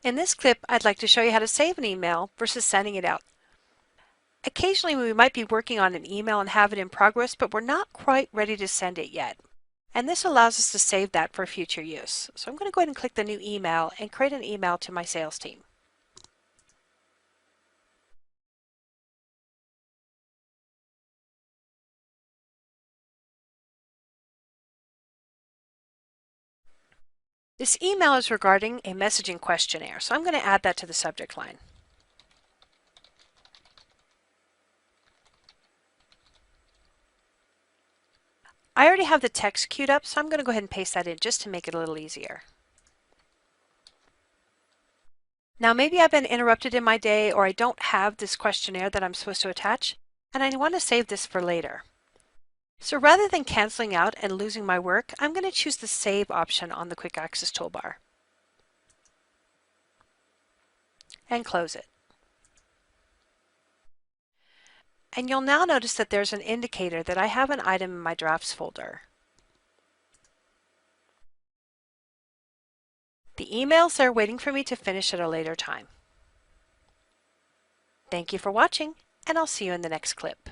In this clip, I'd like to show you how to save an email versus sending it out. Occasionally, we might be working on an email and have it in progress, but we're not quite ready to send it yet. And this allows us to save that for future use. So I'm going to go ahead and click the new email and create an email to my sales team. This email is regarding a messaging questionnaire, so I'm going to add that to the subject line. I already have the text queued up, so I'm going to go ahead and paste that in just to make it a little easier. Now maybe I've been interrupted in my day, or I don't have this questionnaire that I'm supposed to attach, and I want to save this for later. So rather than canceling out and losing my work, I'm going to choose the Save option on the Quick Access toolbar and close it. And you'll now notice that there's an indicator that I have an item in my Drafts folder. The emails are waiting for me to finish at a later time. Thank you for watching, and I'll see you in the next clip.